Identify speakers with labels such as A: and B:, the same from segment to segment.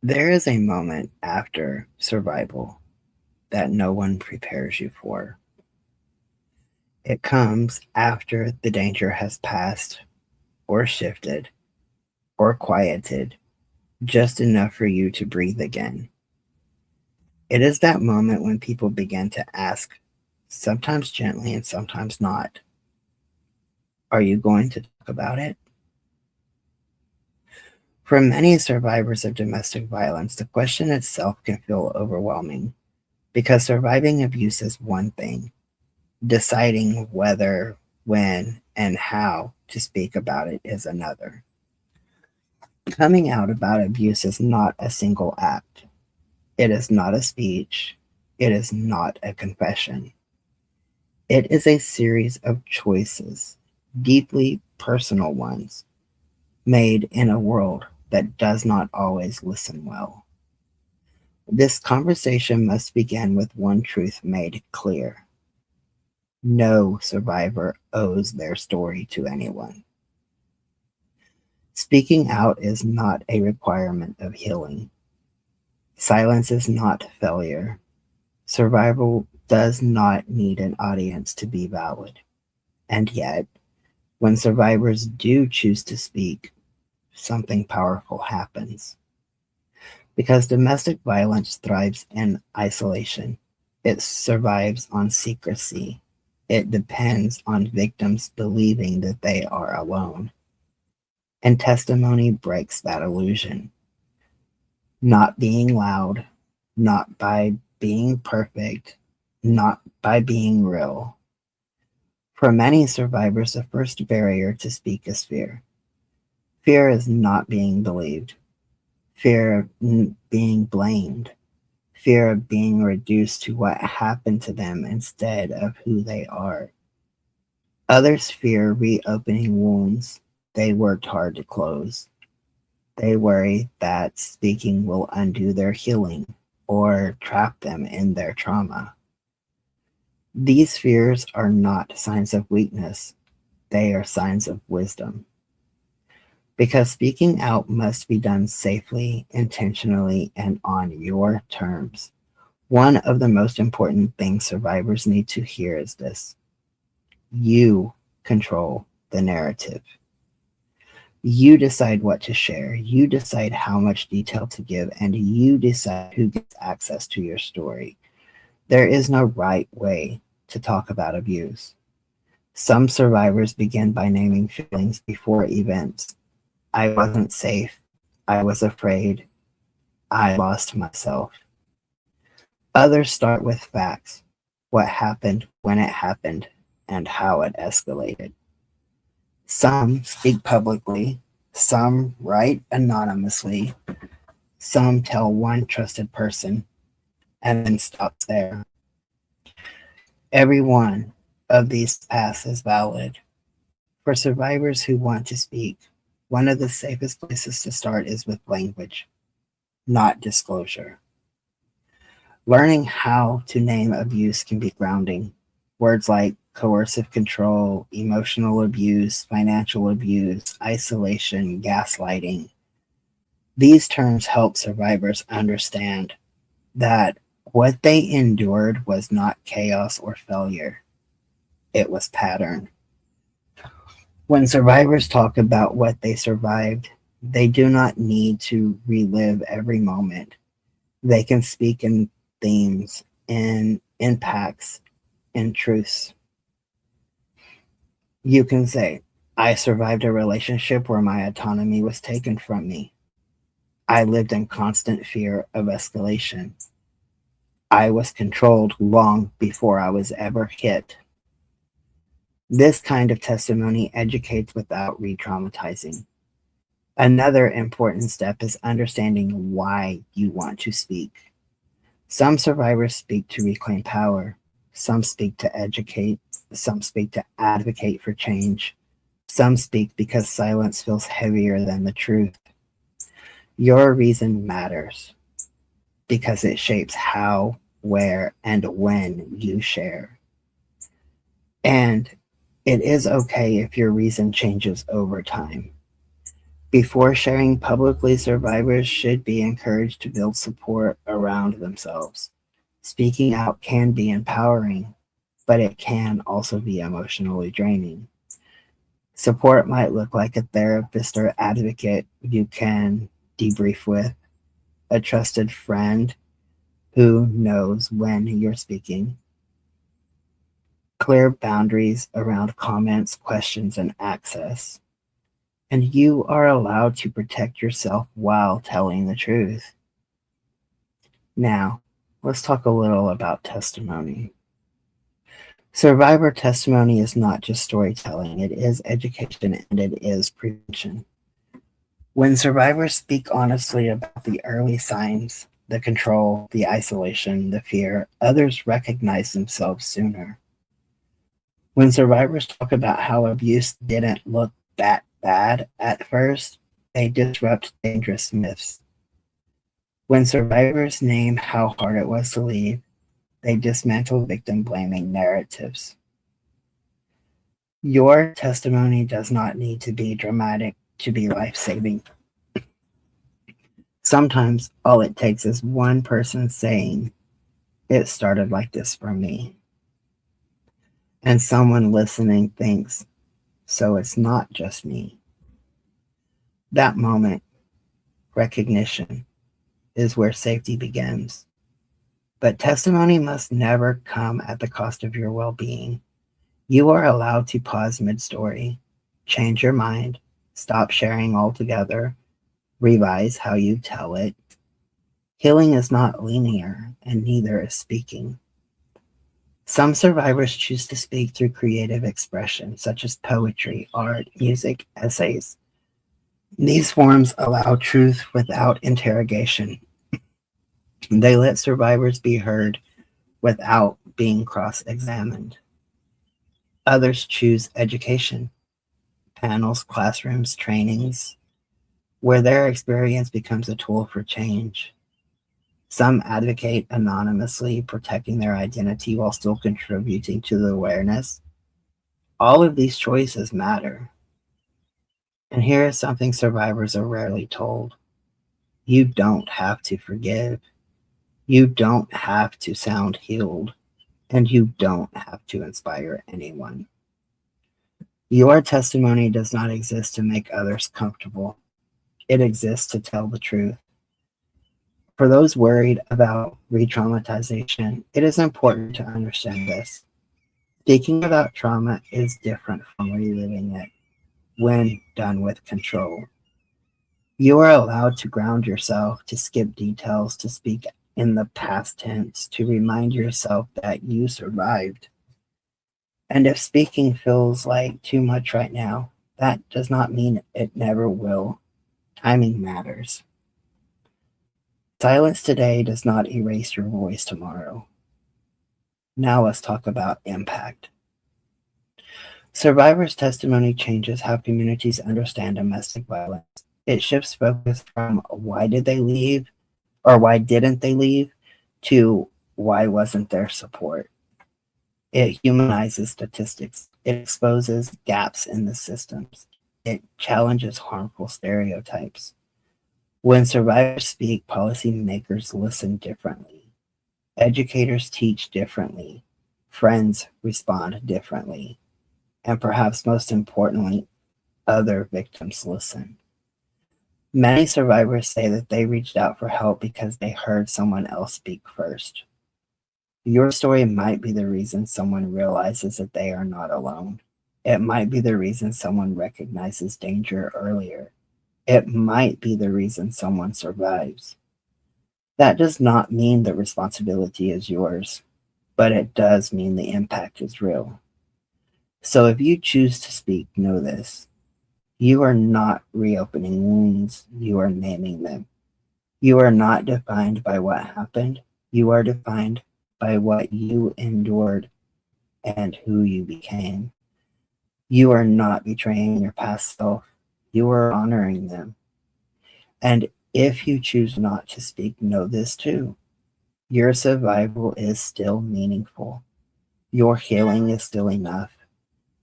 A: There is a moment after survival that no one prepares you for. It comes after the danger has passed, or shifted, or quieted, just enough for you to breathe again. It is that moment when people begin to ask, sometimes gently and sometimes not, are you going to talk about it? For many survivors of domestic violence, the question itself can feel overwhelming because surviving abuse is one thing, deciding whether, when, and how to speak about it is another. Coming out about abuse is not a single act, it is not a speech, it is not a confession. It is a series of choices, deeply personal ones, made in a world that does not always listen well. This conversation must begin with one truth made clear: no survivor owes their story to anyone. Speaking out is not a requirement of healing. Silence is not failure. Survival does not need an audience to be valid. And yet, when survivors do choose to speak, something powerful happens. Because domestic violence thrives in isolation, it survives on secrecy. It depends on victims believing that they are alone. And testimony breaks that illusion. Not being loud, not by being perfect, not by being real. For many survivors, the first barrier to speak is fear. Fear is not being believed, fear of being blamed, fear of being reduced to what happened to them instead of who they are. Others fear reopening wounds they worked hard to close. They worry that speaking will undo their healing or trap them in their trauma. These fears are not signs of weakness, they are signs of wisdom. Because speaking out must be done safely, intentionally, and on your terms. One of the most important things survivors need to hear is this: you control the narrative. You decide what to share, you decide how much detail to give, and you decide who gets access to your story. There is no right way to talk about abuse. Some survivors begin by naming feelings before events. I wasn't safe. I was afraid. I lost myself. Others start with facts: what happened, when it happened, and how it escalated. Some speak publicly, some write anonymously, some tell one trusted person, and then stops there. Every one of these paths is valid. For survivors who want to speak, one of the safest places to start is with language, not disclosure. Learning how to name abuse can be grounding. Words like coercive control, emotional abuse, financial abuse, isolation, gaslighting. These terms help survivors understand that what they endured was not chaos or failure, it was pattern. When survivors talk about what they survived, they do not need to relive every moment. They can speak in themes, in impacts, in truths. You can say, I survived a relationship where my autonomy was taken from me. I lived in constant fear of escalation. I was controlled long before I was ever hit. This kind of testimony educates without re traumatizing. Another important step is understanding why you want to speak. Some survivors speak to reclaim power, some speak to educate, some speak to advocate for change, some speak because silence feels heavier than the truth. Your reason matters because it shapes how, where, and when you share. And it is okay if your reason changes over time. Before sharing publicly, survivors should be encouraged to build support around themselves. Speaking out can be empowering, but it can also be emotionally draining. Support might look like a therapist or advocate you can debrief with, a trusted friend who knows when you're speaking, clear boundaries around comments, questions, and access. And you are allowed to protect yourself while telling the truth. Now, let's talk a little about testimony. Survivor testimony is not just storytelling, it is education and it is prevention. When survivors speak honestly about the early signs, the control, the isolation, the fear, others recognize themselves sooner. When survivors talk about how abuse didn't look that bad at first, they disrupt dangerous myths. When survivors name how hard it was to leave, they dismantle victim blaming narratives. Your testimony does not need to be dramatic to be life saving. Sometimes all it takes is one person saying, "It started like this for me." And someone listening thinks, "So it's not just me." That moment, recognition, is where safety begins. But testimony must never come at the cost of your well being. You are allowed to pause mid story, change your mind, stop sharing altogether, revise how you tell it. Healing is not linear, and neither is speaking. Some survivors choose to speak through creative expression, such as poetry, art, music, essays. These forms allow truth without interrogation. They let survivors be heard without being cross examined. Others choose education, panels, classrooms, trainings, where their experience becomes a tool for change. Some advocate anonymously, protecting their identity while still contributing to the awareness. All of these choices matter. And here is something survivors are rarely told: you don't have to forgive, you don't have to sound healed, and you don't have to inspire anyone. Your testimony does not exist to make others comfortable, it exists to tell the truth. For those worried about re traumatization, it is important to understand this. Speaking about trauma is different from reliving it when done with control. You are allowed to ground yourself, to skip details, to speak in the past tense, to remind yourself that you survived. And if speaking feels like too much right now, that does not mean it never will. Timing matters. Silence today does not erase your voice tomorrow. Now let's talk about impact. Survivors' testimony changes how communities understand domestic violence. It shifts focus from why did they leave or why didn't they leave to why wasn't there support. It humanizes statistics. It exposes gaps in the systems. It challenges harmful stereotypes. When survivors speak, policymakers listen differently. Educators teach differently. Friends respond differently. And perhaps most importantly, other victims listen. Many survivors say that they reached out for help because they heard someone else speak first. Your story might be the reason someone realizes that they are not alone. It might be the reason someone recognizes danger earlier. It might be the reason someone survives. That does not mean the responsibility is yours, but it does mean the impact is real. So if you choose to speak, know this: you are not reopening wounds, you are naming them. You are not defined by what happened, you are defined by what you endured and who you became. You are not betraying your past self, you are honoring them. And if you choose not to speak, know this too: your survival is still meaningful. Your healing is still enough.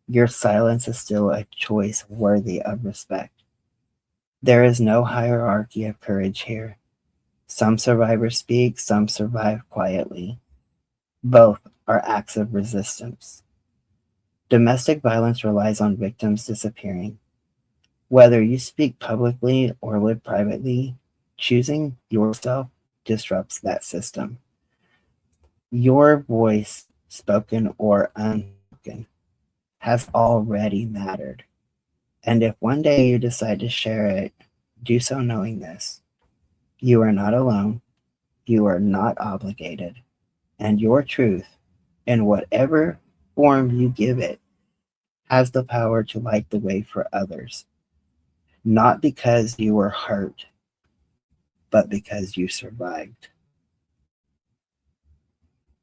A: Your silence is still a choice worthy of respect. There is no hierarchy of courage here. Some survivors speak, some survive quietly. Both are acts of resistance. Domestic violence relies on victims disappearing. Whether you speak publicly or live privately, choosing yourself disrupts that system. Your voice, spoken or unspoken, has already mattered. And if one day you decide to share it, do so knowing this: you are not alone, you are not obligated, and your truth, in whatever form you give it, has the power to light the way for others, not because you were hurt, but because you survived.